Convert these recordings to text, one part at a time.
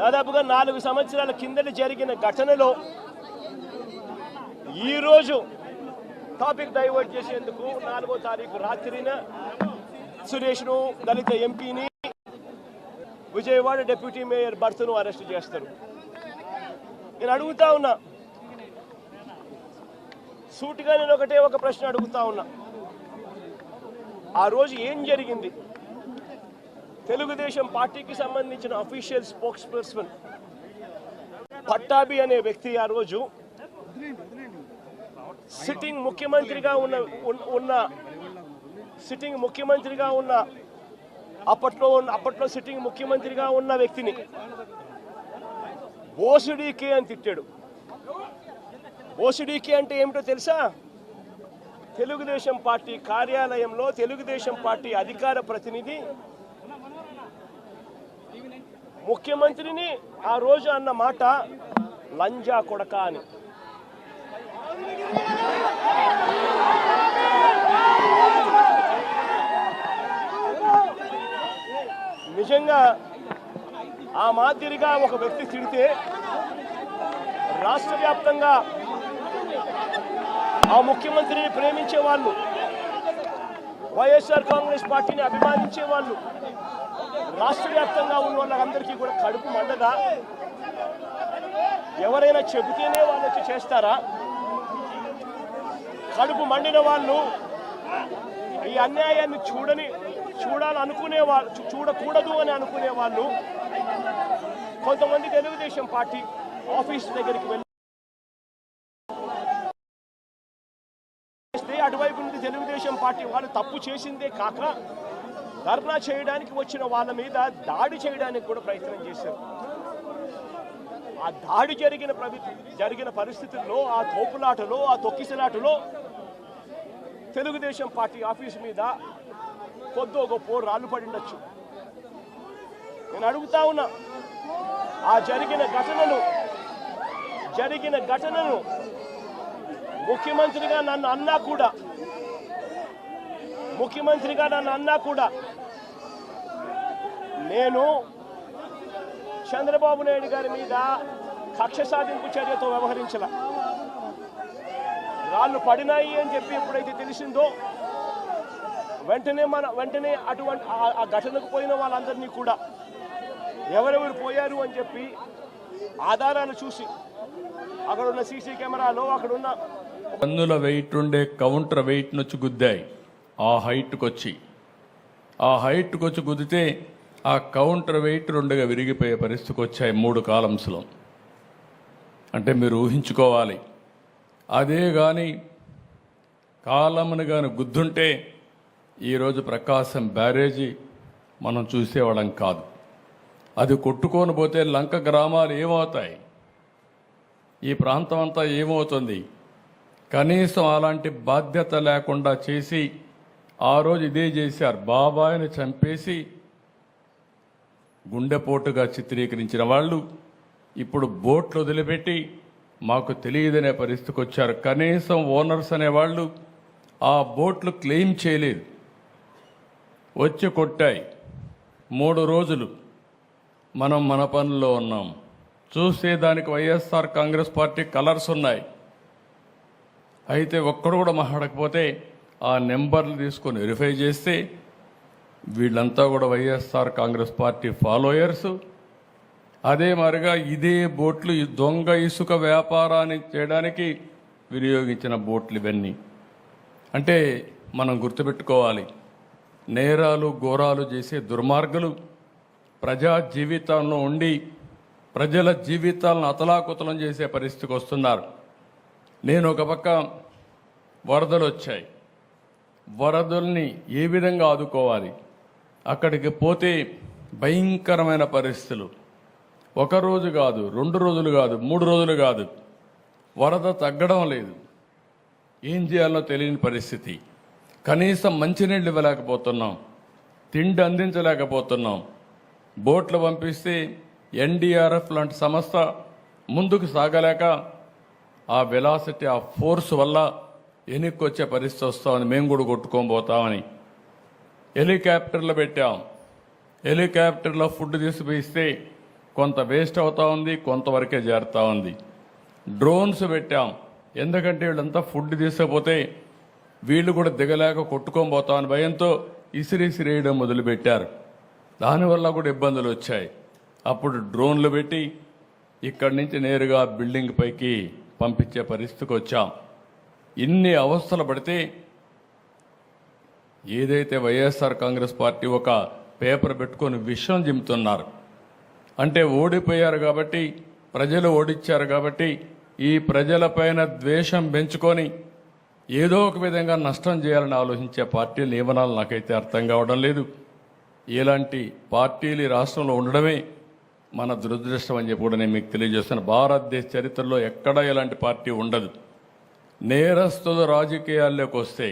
దాదాపుగా 4 సంవత్సరాల కిందట జరిగిన ఘటనలో ఈరోజు టాపిక్ డైవర్ట్ చేసేందుకు 4వ తారీఖు రాత్రిన సురేష్ను, దళిత ఎంపీని, విజయవాడ డిప్యూటీ మేయర్ భర్తను అరెస్ట్ చేస్తారు. నేను అడుగుతా ఉన్నా, సూటిగా నేను ఒక ప్రశ్న అడుగుతా ఉన్నా. ఆ రోజు ఏం జరిగింది? తెలుగుదేశం పార్టీకి సంబంధించిన అఫీషియల్ స్పోక్స్ పర్సన్ పట్టాభి అనే వ్యక్తి ఆ రోజు సిట్టింగ్ ముఖ్యమంత్రిగా ఉన్న అప్పట్లో సిట్టింగ్ ముఖ్యమంత్రిగా ఉన్న వ్యక్తిని బోసుడీకే అని తిట్టాడు. బోసుడీకే అంటే ఏమిటో తెలుసా? తెలుగుదేశం పార్టీ కార్యాలయంలో తెలుగుదేశం పార్టీ అధికార ప్రతినిధి ముఖ్యమంత్రిని ఆ రోజు అన్న మాట లంజా కొడక అని. నిజంగా ఆ మాదిరిగా ఒక వ్యక్తి తిడితే రాష్ట్ర వ్యాప్తంగా ఆ ముఖ్యమంత్రిని ప్రేమించే వాళ్ళు, వైఎస్ఆర్ కాంగ్రెస్ పార్టీని అభిమానించే వాళ్ళు, రాష్ట్ర వ్యాప్తంగా ఉన్న వాళ్ళందరికీ కూడా కడుపు మండదా? ఎవరైనా చెబితేనే వాళ్ళు వచ్చి చేస్తారా? కడుపు మండిన వాళ్ళు, ఈ అన్యాయాన్ని చూడాలనుకునే వాళ్ళు, చూడకూడదు అని అనుకునే వాళ్ళు కొంతమంది తెలుగుదేశం పార్టీ ఆఫీస్ దగ్గరికి వెళ్ళి అటువైపు నుండి తెలుగుదేశం పార్టీ వాళ్ళు తప్పు చేసిందే కాక ధర్నా చేయడానికి వచ్చిన వాళ్ళ మీద దాడి చేయడానికి కూడా ప్రయత్నం చేశారు. ఆ దాడి జరిగిన పరిస్థితుల్లో, ఆ తోపులాటలో, ఆ తొక్కిసలాటలో తెలుగుదేశం పార్టీ ఆఫీసు మీద కొద్దో గొప్ప రాళ్ళు పడిండొచ్చు. నేను అడుగుతా ఉన్నా, ఆ జరిగిన ఘటనను ముఖ్యమంత్రిగా నన్ను అన్నా కూడా నేను చంద్రబాబు నాయుడు గారి మీద కక్ష సాధింపు చర్యతో వ్యవహరించాల. రాళ్ళు పడినాయి అని చెప్పి ఎప్పుడైతే తెలిసిందో వెంటనే అటువంటి ఆ ఘటనకు పోయిన వాళ్ళందరినీ కూడా ఎవరెవరు పోయారు అని చెప్పి ఆధారాలు చూసి అక్కడున్న సీసీ కెమెరాలో అక్కడున్న పన్నుల వెయిట్ ఉండే కౌంటర్ వెయిట్ నుంచి గుద్దాయి. ఆ హైట్కి వచ్చి గుద్దితే ఆ కౌంటర్ వెయిట్ 2గా విరిగిపోయే పరిస్థితికి వచ్చాయి 3 కాలమ్స్లో. అంటే మీరు ఊహించుకోవాలి, అదే కానీ కాలమ్ను కానీ గుద్దుంటే ఈరోజు ప్రకాశం బ్యారేజీ మనం చూసేవాళ్ళం కాదు. అది కొట్టుకొని పోతే లంక గ్రామాలు ఏమవుతాయి? ఈ ప్రాంతం అంతా ఏమవుతుంది? కనీసం అలాంటి బాధ్యత లేకుండా చేసి ఆ రోజు ఇదే చేశారు. బాబాయిని చంపేసి గుండెపోటుగా చిత్రీకరించిన వాళ్ళు ఇప్పుడు బోట్లు వదిలిపెట్టి మాకు తెలియదనే పరిస్థితికి వచ్చారు. కనీసం ఓనర్స్ అనేవాళ్ళు ఆ బోట్లు క్లెయిమ్ చేయలేదు, వచ్చి కొట్టాయి. 3 రోజులు మనం మన పనుల్లో ఉన్నాం. చూసేదానికి వైఎస్ఆర్ కాంగ్రెస్ పార్టీ కలర్స్ ఉన్నాయి. అయితే ఒక్కడు కూడా మాట్లాడకపోతే ఆ నెంబర్లు తీసుకొని వెరిఫై చేస్తే వీళ్ళంతా కూడా వైఎస్ఆర్ కాంగ్రెస్ పార్టీ ఫాలోయర్స్. అదే మరిగా ఇదే బోట్లు ఈ దొంగ ఇసుక వ్యాపారాన్ని చేయడానికి వినియోగించిన బోట్లు ఇవన్నీ. అంటే మనం గుర్తుపెట్టుకోవాలి, నేరాలు ఘోరాలు చేసే దుర్మార్గులు ప్రజా జీవితంలో ఉండి ప్రజల జీవితాలను అతలాకుతలం చేసే పరిస్థితికి వస్తున్నారు. నేను ఒక పక్క వరదలు వచ్చాయి, వరదల్ని ఏ విధంగా ఆదుకోవాలి, అక్కడికి పోతే భయంకరమైన పరిస్థితులు. 1 రోజు కాదు, 2 రోజులు కాదు, 3 రోజులు కాదు, వరద తగ్గడం లేదు. ఏం చేయాలో తెలియని పరిస్థితి. కనీసం మంచినీళ్ళు ఇవ్వలేకపోతున్నాం, తిండి అందించలేకపోతున్నాం. బోట్లు పంపిస్తే ఎన్డీఆర్ఎఫ్ లాంటి సంస్థ ముందుకు సాగలేక ఆ వెలాసిటీ, ఆ ఫోర్స్ వల్ల వెనక్కి వచ్చే పరిస్థితి వస్తామని మేము కూడా కొట్టుకొని పోతామని హెలికాప్టర్లు పెట్టాం. హెలికాప్టర్లో ఫుడ్ తీసుకుపోయిస్తే కొంత వేస్ట్ అవుతా ఉంది, కొంతవరకే చేరుతా ఉంది. డ్రోన్స్ పెట్టాం, ఎందుకంటే వీళ్ళంతా ఫుడ్ తీసుకపోతే వీళ్ళు కూడా దిగలేక కొట్టుకొని పోతామని భయంతో ఇసిరేయడం మొదలుపెట్టారు. దానివల్ల కూడా ఇబ్బందులు వచ్చాయి. అప్పుడు డ్రోన్లు పెట్టి ఇక్కడి నుంచి నేరుగా బిల్డింగ్ పైకి పంపించే పరిస్థితికి వచ్చాం. ఇన్ని అవస్థలు పడితే ఏదైతే వైఎస్ఆర్ కాంగ్రెస్ పార్టీ ఒక పేపర్ పెట్టుకొని విషం జిమ్ముతున్నారు అంటే ఓడిపోయారు కాబట్టి, ప్రజలు ఓడిచ్చారు కాబట్టి ఈ ప్రజలపైన ద్వేషం పెంచుకొని ఏదో ఒక విధంగా నష్టం చేయాలని ఆలోచించే పార్టీల నియమనాలు నాకైతే అర్థం కావడం లేదు. ఇలాంటి పార్టీలు ఈ రాష్ట్రంలో ఉండడమే మన దురదృష్టం అని చెప్పి కూడా నేను మీకు తెలియజేస్తాను. భారతదేశ చరిత్రలో ఎక్కడా ఇలాంటి పార్టీ ఉండదు. నేరస్తులు రాజకీయాల్లోకి వస్తే,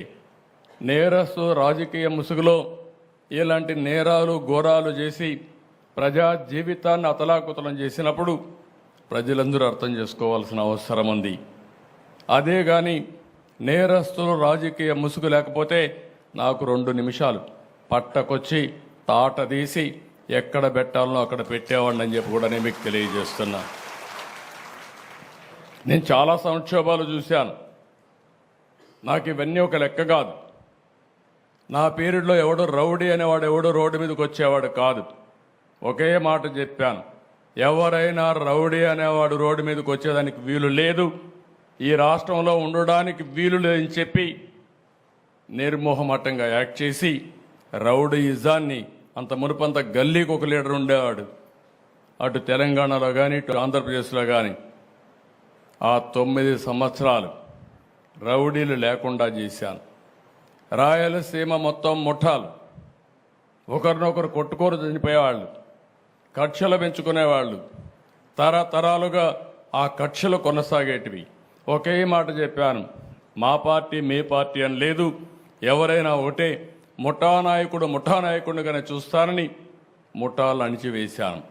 నేరస్తులు రాజకీయ ముసుగులో ఇలాంటి నేరాలు ఘోరాలు చేసి ప్రజా జీవితాన్ని అతలాకుతలం చేసినప్పుడు ప్రజలందరూ అర్థం చేసుకోవాల్సిన అవసరం ఉంది. అదే కానీ నేరస్తులు రాజకీయ ముసుగు లేకపోతే నాకు 2 నిమిషాలు పట్టకొచ్చి తాట తీసి ఎక్కడ పెట్టాలనో అక్కడ పెట్టేవాడిని అని చెప్పి కూడా నేను మీకు తెలియజేస్తున్నా. నేను చాలా సంక్షోభాలు చూశాను. నాకు ఇవన్నీ ఒక లెక్క కాదు. నా పీరియడ్లో ఎవడో రౌడీ అనేవాడు ఎవడో రోడ్డు మీదకి వచ్చేవాడు కాదు. ఒకే మాట చెప్పాను, ఎవరైనా రౌడీ అనేవాడు రోడ్డు మీదకి వచ్చేదానికి వీలు లేదు, ఈ రాష్ట్రంలో ఉండడానికి వీలు లేదని చెప్పి నిర్మోహమాటంగా యాక్ట్ చేసి రౌడీయిజాన్ని, అంత మునుపంత గల్లీకి ఒక లీడర్ ఉండేవాడు, అటు తెలంగాణలో కానీ ఇటు ఆంధ్రప్రదేశ్లో కానీ ఆ 9 సంవత్సరాలు రౌడీలు లేకుండా చేశాను. రాయలసీమ మొత్తం ముఠాలు ఒకరినొకరు కొట్టుకోరు చనిపోయేవాళ్ళు, కక్షలు పెంచుకునేవాళ్ళు, తరతరాలుగా ఆ కక్షలు కొనసాగేటివి. ఒకే మాట చెప్పాను, మా పార్టీ మీ పార్టీ అని లేదు, ఎవరైనా ఒకటే, ముఠా నాయకుడిగానే చూస్తానని ముఠాలు అణిచివేశాను.